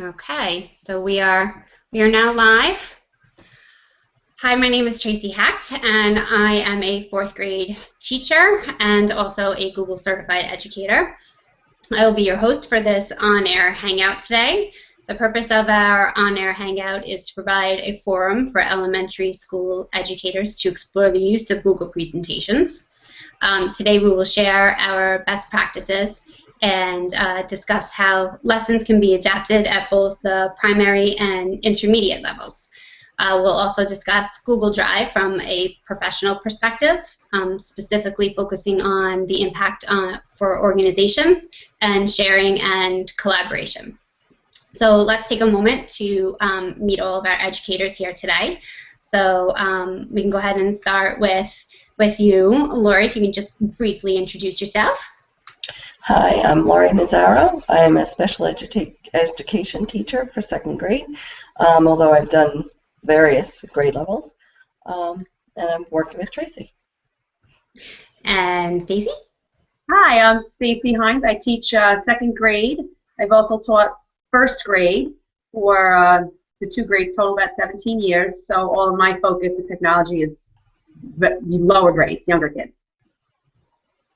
Okay, so we are now live. Hi, my name is Tracy Hecht, and I am a fourth grade teacher and also a Google certified educator. I will be your host for this On-Air Hangout today. The purpose of our On-Air Hangout is to provide a forum for elementary school educators to explore the use of Google presentations. Today we will share our best practices and discuss how lessons can be adapted at both the primary and intermediate levels. We'll also discuss Google Drive from a professional perspective, specifically focusing on the impact for organization and sharing and collaboration. So let's take a moment to meet all of our educators here today. So we can go ahead and start with you, Lori, if you can just briefly introduce yourself. Hi, I'm Lori Nazzaro. I am a special education teacher for second grade, although I've done various grade levels, and I'm working with Tracy. And Stacy? Hi, I'm Stacy Hines. I teach second grade. I've also taught first grade for the two grades, total about 17 years. So all of my focus with technology is lower grades, younger kids.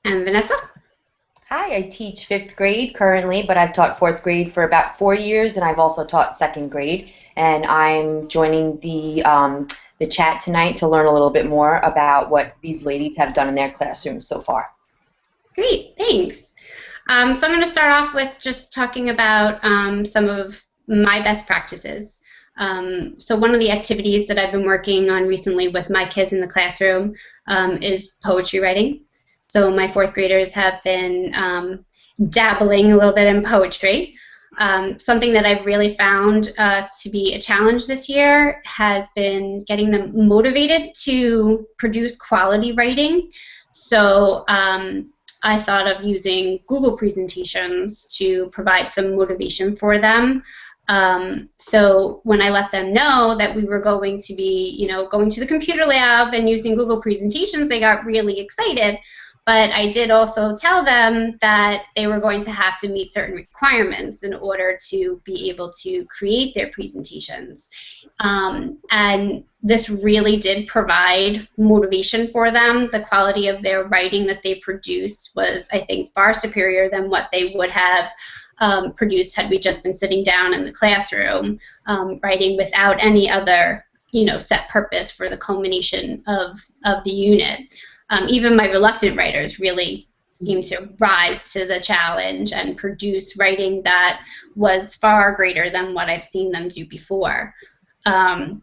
And Vanessa? Hi, I teach fifth grade currently, but I've taught fourth grade for about 4 years, and I've also taught second grade. And I'm joining the chat tonight to learn a little bit more about what these ladies have done in their classrooms so far. Great, thanks. So I'm going to start off with just talking about some of my best practices. So one of the activities that I've been working on recently with my kids in the classroom is poetry writing. So my fourth graders have been dabbling a little bit in poetry. Something that I've really found to be a challenge this year has been getting them motivated to produce quality writing. So I thought of using Google presentations to provide some motivation for them. So when I let them know that we were going to be, going to the computer lab and using Google presentations, they got really excited. But I did also tell them that they were going to have to meet certain requirements in order to be able to create their presentations. And this really did provide motivation for them. The quality of their writing that they produced was, I think, far superior than what they would have produced had we just been sitting down in the classroom writing without any other set purpose for the culmination of the unit. Even my reluctant writers really seemed to rise to the challenge and produce writing that was far greater than what I've seen them do before. I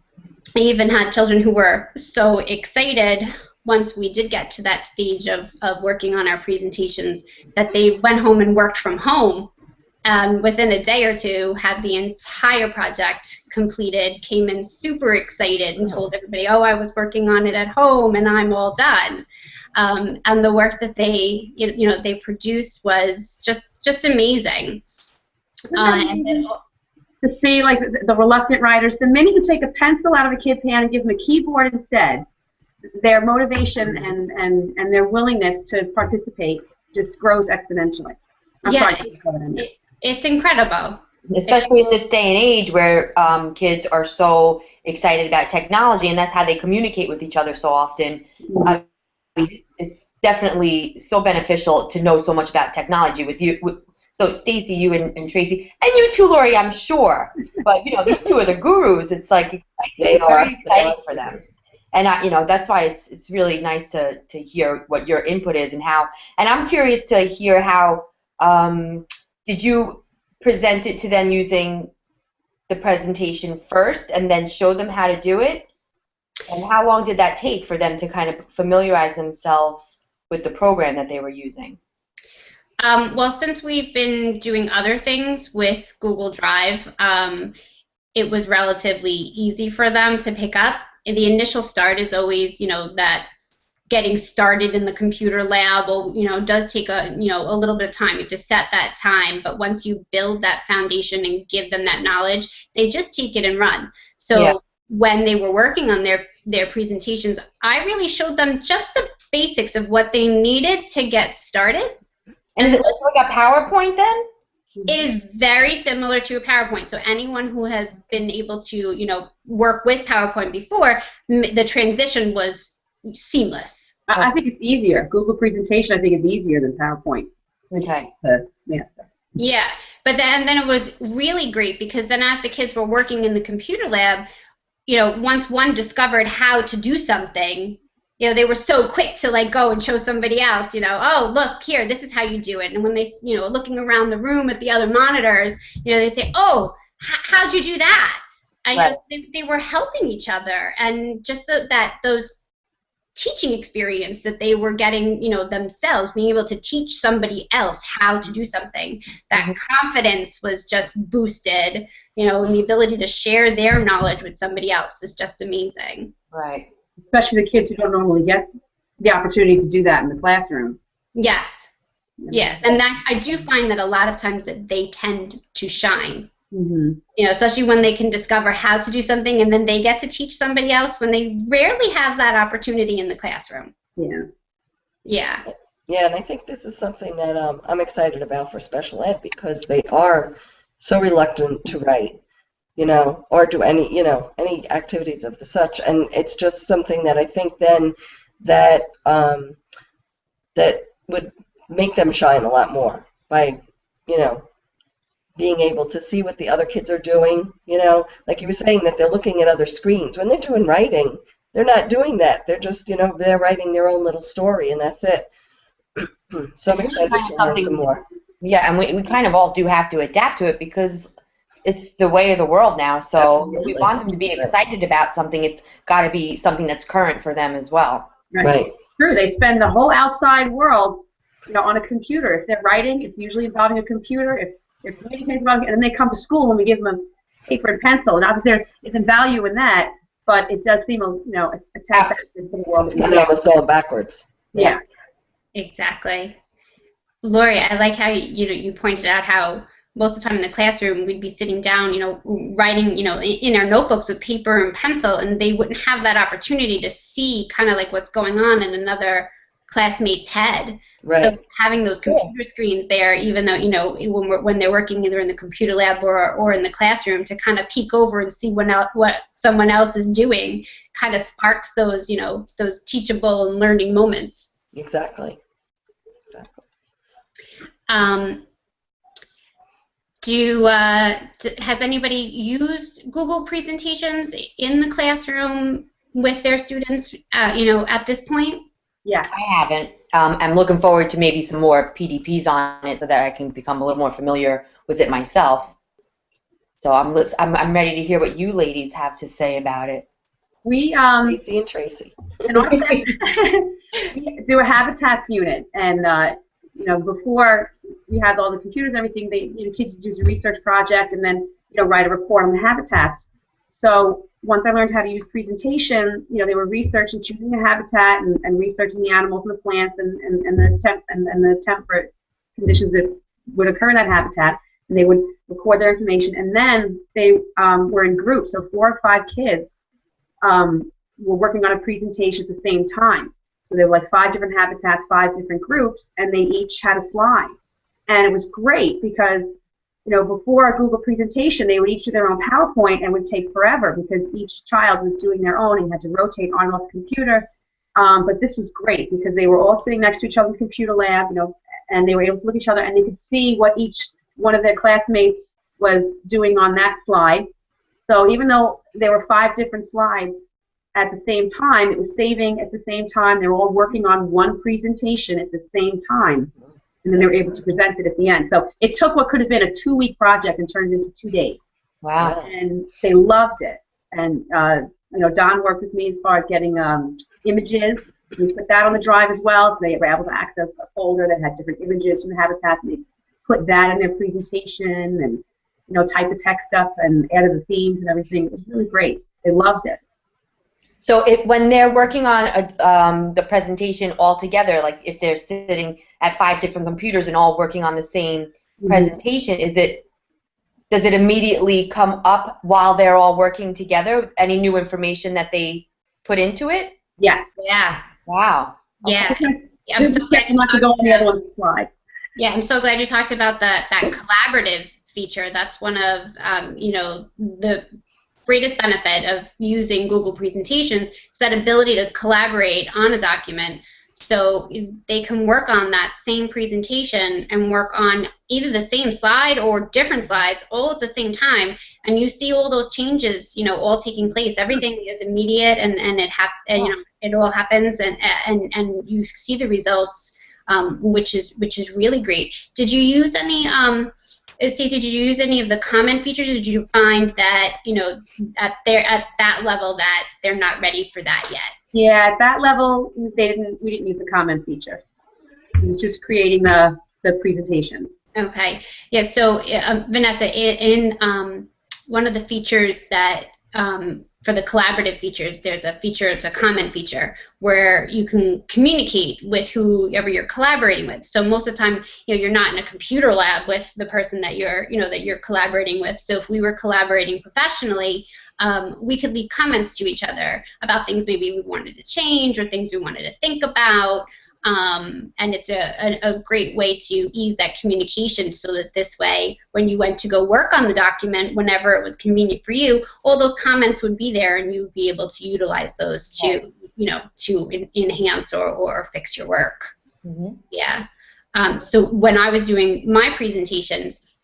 even had children who were so excited once we did get to that stage of working on our presentations that they went home and worked from home. And within a day or two, had the entire project completed, came in super excited and told everybody, oh, I was working on it at home and I'm all done. And the work that they, they produced was just amazing. To see, like, the reluctant writers, the minute you take a pencil out of a kid's hand and give them a keyboard instead, their motivation and their willingness to participate just grows exponentially. It's incredible. Especially in this day and age where kids are so excited about technology, and that's how they communicate with each other so often. It's definitely so beneficial to know so much about technology with you. So Stacy, you and Tracy, and you too, Lori, I'm sure. But these two are the gurus. It's like it's very exciting for them. And that's why it's really nice to hear what your input is and how. And I'm curious to hear how. Did you present it to them using the presentation first and then show them how to do it? And how long did that take for them to kind of familiarize themselves with the program that they were using? Well, since we've been doing other things with Google Drive, it was relatively easy for them to pick up. And the initial start is always, that getting started in the computer lab, does take a little bit of time. You have to set that time, but once you build that foundation and give them that knowledge, they just take it and run. So when they were working on their presentations, I really showed them just the basics of what they needed to get started. And is it like a PowerPoint then? It is very similar to a PowerPoint. So anyone who has been able to, work with PowerPoint before, the transition was seamless. I think it's easier. Google presentation, I think, is easier than PowerPoint. Okay. Yeah, but then it was really great because then as the kids were working in the computer lab, once one discovered how to do something, they were so quick to like go and show somebody else, oh, look here, this is how you do it. And when they, looking around the room at the other monitors, they'd say, oh, how'd you do that? And Right. they were helping each other, and just those teaching experience that they were getting, themselves, being able to teach somebody else how to do something, that confidence was just boosted, and the ability to share their knowledge with somebody else is just amazing. Right. Especially the kids who don't normally get the opportunity to do that in the classroom. Yes. Yeah, and that I do find that a lot of times that they tend to shine. Especially when they can discover how to do something and then they get to teach somebody else when they rarely have that opportunity in the classroom. Yeah. Yeah, and I think this is something that I'm excited about for special ed because they are so reluctant to write, or do any activities of the such, and it's just something that I think then that that would make them shine a lot more by, being able to see what the other kids are doing, like you were saying that they're looking at other screens. When they're doing writing, they're not doing that. They're just, they're writing their own little story, and that's it. So I'm excited to learn some more. Yeah, and we kind of all do have to adapt to it because it's the way of the world now. So Absolutely. if we want them to be excited about something, it's got to be something that's current for them as well. Right. True. They spend the whole outside world, on a computer. If they're writing, it's usually involving a computer. If they're communicating about it, and then they come to school and we give them a paper and pencil. Not that there isn't value in that, but it does seem a tap back into the world. It's almost going backwards. Yeah. Exactly. Lori, I like how you pointed out how most of the time in the classroom we'd be sitting down, writing, in our notebooks with paper and pencil, and they wouldn't have that opportunity to see kind of like what's going on in another classmate's head. Right. So having those computer screens there, even though when they're working either in the computer lab or in the classroom, to kind of peek over and see what someone else is doing, kind of sparks those those teachable and learning moments. Exactly. Has anybody used Google presentations in the classroom with their students? At this point. Yeah. I haven't. I'm looking forward to maybe some more PDPs on it so that I can become a little more familiar with it myself. So I'm ready to hear what you ladies have to say about it. We Stacey and Tracy. in our we do a habitats unit, and before we had all the computers and everything, kids would do a research project and then write a report on the habitats. So once I learned how to use presentation, they were researching, choosing a habitat, and researching the animals and the plants and the temperate conditions that would occur in that habitat, and they would record their information, and then they were in groups, so 4 or 5 kids were working on a presentation at the same time. So there were like 5 different habitats, 5 different groups, and they each had a slide. And it was great because, before a Google presentation, they would each do their own PowerPoint and would take forever because each child was doing their own and had to rotate on and off the computer. But this was great because they were all sitting next to each other in the computer lab, and they were able to look at each other, and they could see what each one of their classmates was doing on that slide. So even though there were 5 different slides at the same time, it was saving at the same time. They were all working on one presentation at the same time, and then they were able to present it at the end. So it took what could have been a 2-week project and turned it into 2 days. Wow. And they loved it. And Don worked with me as far as getting images. We put that on the drive as well, so they were able to access a folder that had different images from the habitat, and they put that in their presentation and type the text up and added the themes and everything. It was really great. They loved it. So when they're working on the presentation all together, like if they're sitting at 5 different computers and all working on the same presentation, does it immediately come up while they're all working together? Any new information that they put into it? Yeah. Yeah. Wow. Yeah. I'm so glad not to go on the other one's slide. Yeah, I'm so glad you talked about that collaborative feature. That's one of the greatest benefit of using Google Presentations is that ability to collaborate on a document. So they can work on that same presentation and work on either the same slide or different slides all at the same time, and you see all those changes, all taking place. Everything is immediate, and it all happens, and you see the results, which is really great. Did you use any? Stacey, did you use any of the comment features? Or did you find that at that level that they're not ready for that yet? Yeah, at that level, we didn't use the comment features. It was just creating the presentation. Okay. Yeah. So Vanessa, in one of the features that for the collaborative features, there's a feature, it's a comment feature, where you can communicate with whoever you're collaborating with. So most of the time, you're not in a computer lab with the person that you're collaborating with. So if we were collaborating professionally, we could leave comments to each other about things maybe we wanted to change or things we wanted to think about. And it's a great way to ease that communication, so that this way, when you went to go work on the document, whenever it was convenient for you, all those comments would be there, and you'd be able to utilize those to enhance or fix your work. Mm-hmm. Yeah. So when I was doing my presentations,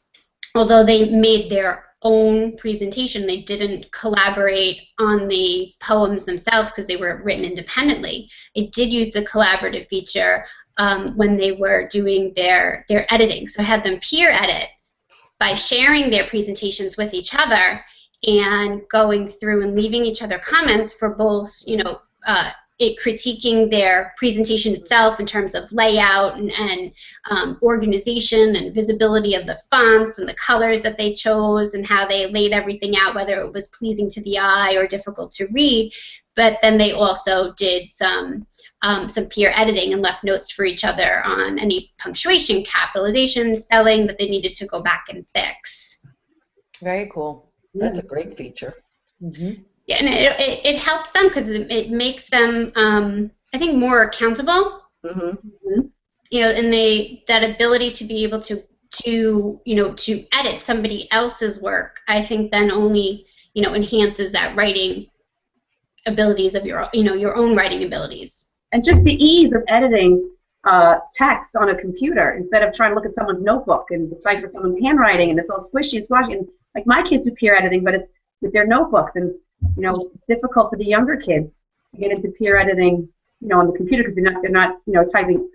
although they made their own presentation, they didn't collaborate on the poems themselves because they were written independently. It did use the collaborative feature when they were doing their editing. So I had them peer edit by sharing their presentations with each other and going through and leaving each other comments for both, it critiquing their presentation itself in terms of layout and organization and visibility of the fonts and the colors that they chose and how they laid everything out, whether it was pleasing to the eye or difficult to read. But then they also did some peer editing and left notes for each other on any punctuation, capitalization, spelling that they needed to go back and fix. Very cool. That's a great feature. Mm-hmm. Yeah, and it helps them because it makes them, I think, more accountable. Mm-hmm. And that ability to be able to edit somebody else's work, I think, then only enhances that writing abilities of your own writing abilities. And just the ease of editing text on a computer instead of trying to look at someone's notebook and decipher someone's handwriting, and it's all squishy and squashy. And like my kids do peer editing, but it's with their notebooks, and it's difficult for the younger kids to get into peer editing, on the computer because they're not typing,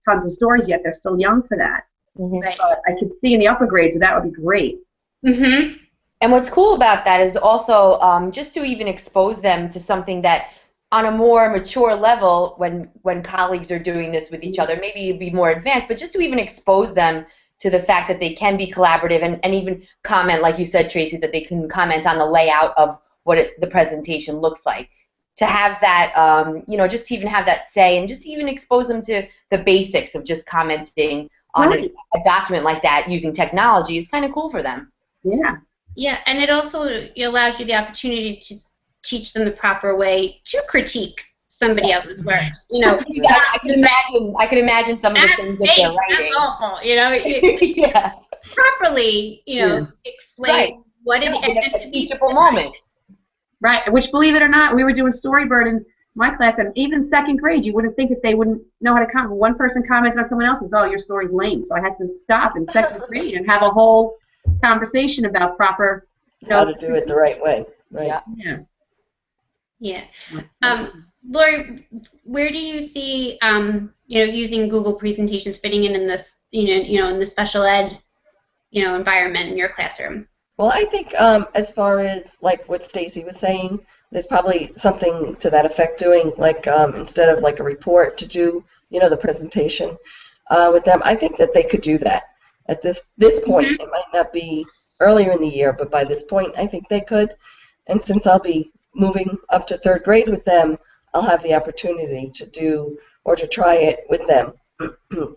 tons of stories yet. They're still young for that. Mm-hmm. Right. But I could see in the upper grades that would be great. Mm-hmm. And what's cool about that is also just to even expose them to something that on a more mature level, when colleagues are doing this with each other, maybe it'd be more advanced, but just to even expose them to the fact that they can be collaborative and even comment, like you said, Tracy, that they can comment on the layout of what the presentation looks like. To have that, just to even have that say and just even expose them to the basics of just commenting on a document like that using technology is kind of cool for them. Yeah. Yeah, and it also allows you the opportunity to teach them the proper way to critique somebody else's work. I could imagine some of the things that they're writing. That's awful. Yeah. Properly, explain right. what it is. It's a teachable moment. Right, which, believe it or not, we were doing Storybird in my class, and even second grade, you wouldn't think that they wouldn't know how to comment. One person commented on someone else's, oh, your story's lame. So I had to stop in second grade and have a whole conversation about proper, how to do it the right way. Right. Yeah. Lori, where do you see using Google presentations fitting in this in the special ed environment in your classroom? Well, I think as far as like what Stacey was saying, there's probably something to that effect doing like instead of like a report to do the presentation with them. I think that they could do that at this point. Mm-hmm. It might not be earlier in the year, but by this point I think they could. And since I'll be moving up to third grade with them, I'll have the opportunity to do or to try it with them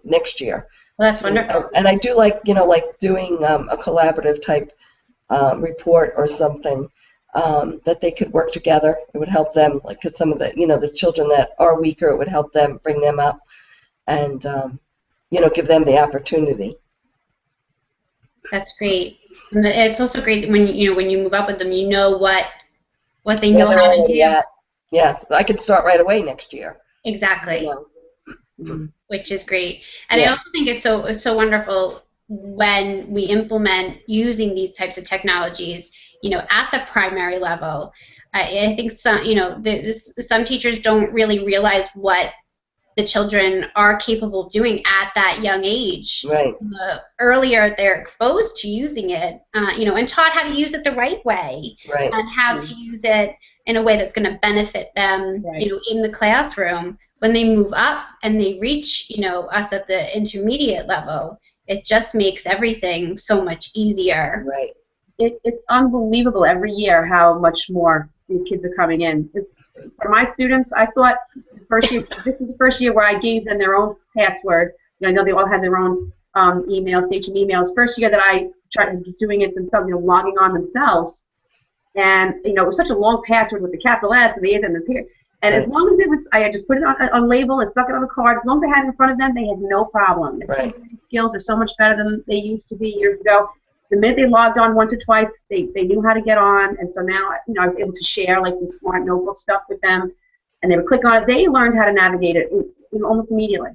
next year. Well, that's wonderful. And I do like like doing a collaborative type report or something that they could work together. It would help them, like, because some of the the children that are weaker, it would help them, bring them up, and give them the opportunity. That's great. And it's also great when when you move up with them, you know what they know Where they're how to already do. at. Yes, I could start right away next year. Exactly. Which is great. And I Yeah. also think it's so wonderful when we implement using these types of technologies, at the primary level. I think some teachers don't really realize what the children are capable of doing at that young age. Right. The earlier they're exposed to using it, and taught how to use it the right way, Right. and how to use it in a way that's going to benefit them, Right. in the classroom. When they move up and they reach, us at the intermediate level, it just makes everything so much easier. Right. It's unbelievable every year how much more these kids are coming in. For my students, I thought the first year, this is the first year where I gave them their own password. I know they all had their own emails, station emails. First year that I tried doing it themselves, logging on themselves. And, it was such a long password with the capital S and the S and the period. And as long as it was, I just put it on label and stuck it on a card. As long as I had it in front of them, they had no problem. The Right. skills are so much better than they used to be years ago. The minute they logged on once or twice, they knew how to get on. And so now, I was able to share like some smart notebook stuff with them. And they would click on it. They learned how to navigate it almost immediately.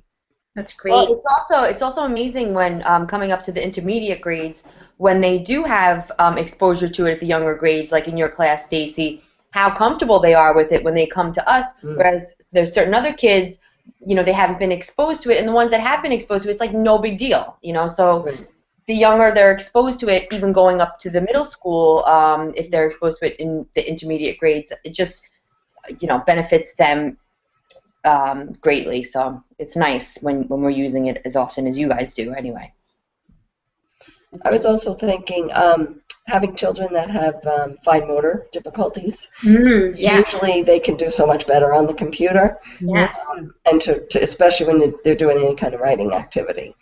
That's great. Well, it's also amazing when coming up to the intermediate grades, when they do have exposure to it at the younger grades, like in your class, Stacy, how comfortable they are with it when they come to us. Whereas there's certain other kids, they haven't been exposed to it, and the ones that have been exposed to it, it's like no big deal, So Right. the younger they're exposed to it, even going up to the middle school, if they're exposed to it in the intermediate grades, it just benefits them greatly. So it's nice when we're using it as often as you guys do anyway. I was also thinking having children that have fine motor difficulties. Yeah. Usually they can do so much better on the computer. Yes. And to especially when they're doing any kind of writing activity,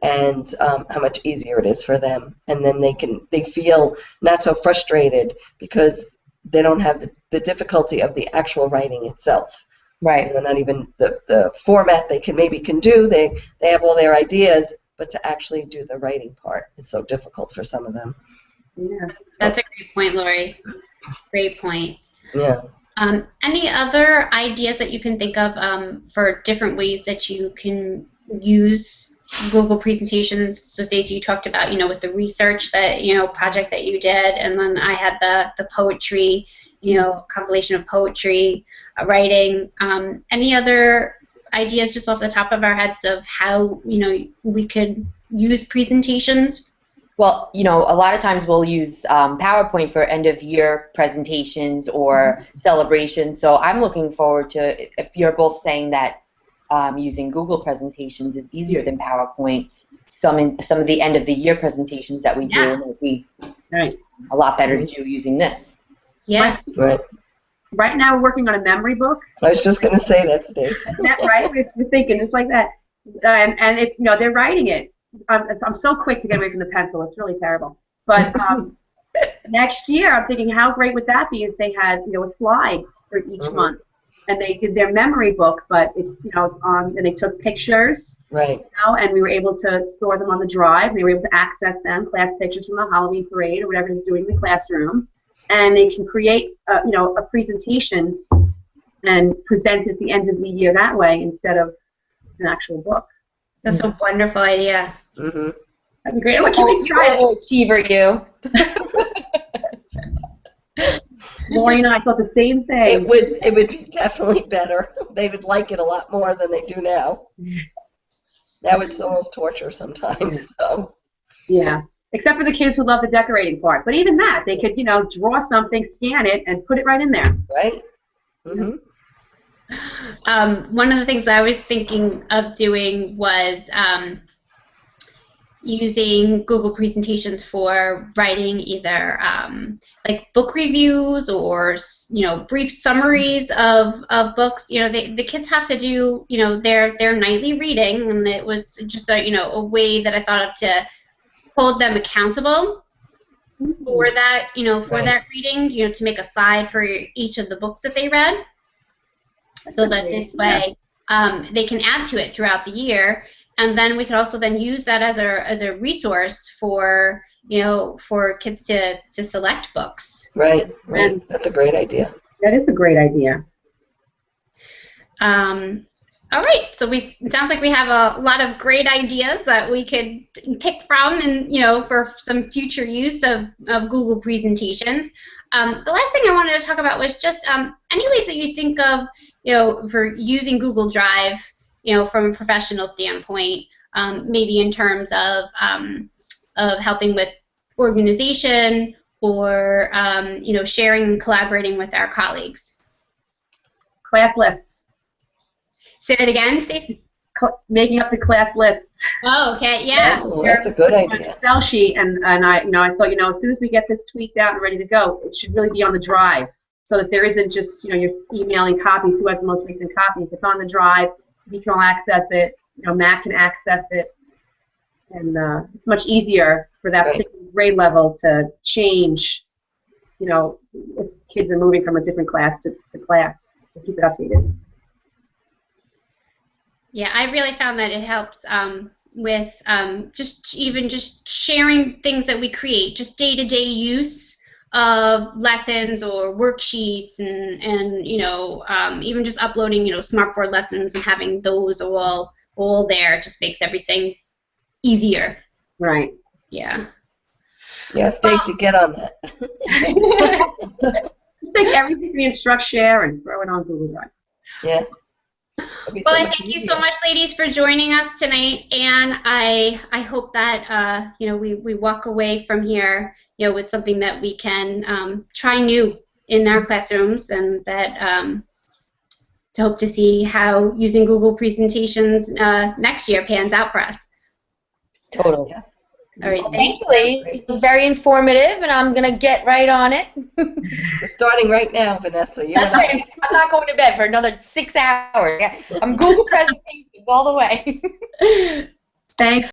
and how much easier it is for them. And then they feel not so frustrated because they don't have the difficulty of the actual writing itself. Right. Not even the format they can do. They have all their ideas, but to actually do the writing part is so difficult for some of them. Yeah. That's a great point, Lori. Great point. Yeah. Any other ideas that you can think of for different ways that you can use Google presentations? So Stacey, you talked about, with the research that, project that you did, and then I had the poetry, compilation of poetry, writing. Any other ideas just off the top of our heads of how, we could use presentations? Well, a lot of times we'll use PowerPoint for end-of-year presentations or celebrations. So I'm looking forward to, if you're both saying that using Google presentations is easier than PowerPoint, some of the end-of-the-year presentations that we do will be a lot better to do using this. Yeah. Right. Right now we're working on a memory book. I was just going to say that, Stace. Isn't that right? We're thinking just like that. And it's, they're writing it. I'm so quick to get away from the pencil. It's really terrible. But next year, I'm thinking, how great would that be if they had, a slide for each month, and they did their memory book, but it's, it's on, and they took pictures, Right. and we were able to store them on the drive. And they were able to access them, class pictures from the Halloween parade or whatever they're doing in the classroom, and they can create, a presentation and present at the end of the year that way instead of an actual book. That's a wonderful idea. Mm-hmm. That'd be great. What can we try it? Achiever, you. Lori and I thought the same thing. It would be definitely better. They would like it a lot more than they do now. Now it's almost torture sometimes. So. Yeah. Except for the kids who love the decorating part. But even that, they could, draw something, scan it, and put it right in there. Right. Mm-hmm. One of the things I was thinking of doing was using Google presentations for writing either like book reviews or brief summaries of books. The kids have to do their nightly reading, and it was just a way that I thought of to hold them accountable for that that reading, to make a slide for each of the books that they read. So that this way they can add to it throughout the year, and then we could also then use that as a resource for for kids to select books. Right. That's a great idea. That is a great idea. All right, so it sounds like we have a lot of great ideas that we could pick from, and for some future use of Google presentations. The last thing I wanted to talk about was just any ways that you think of, for using Google Drive, from a professional standpoint, maybe in terms of helping with organization or sharing and collaborating with our colleagues. Class lists. Say it again, Stacey. Making up the class lists. Oh, okay, yeah. Oh, that's a good idea. Excel sheet, and I thought, as soon as we get this tweaked out and ready to go, it should really be on the drive, so that there isn't just, you're emailing copies. Who has the most recent copy? If it's on the drive, you can all access it. Mac can access it, and it's much easier for that particular grade level to change. If kids are moving from a different class to class, to keep it updated. Yeah, I really found that it helps with just sharing things that we create, just day-to-day use of lessons or worksheets, and even just uploading smartboard lessons and having those all there just makes everything easier. Right. Yeah. Yeah, Stacey, get on that. Just take everything we instruct, share, and throw it on Google Drive. Yeah. Well, I thank you so much, ladies, for joining us tonight, and I hope that we walk away from here with something that we can try new in our classrooms, and that to hope to see how using Google presentations next year pans out for us. Totally. Yes. All right, Thank you, ladies. It was very informative, and I'm going to get right on it. We're starting right now, Vanessa. That's right. I'm not going to bed for another 6 hours. I'm Google presentations all the way. Thanks.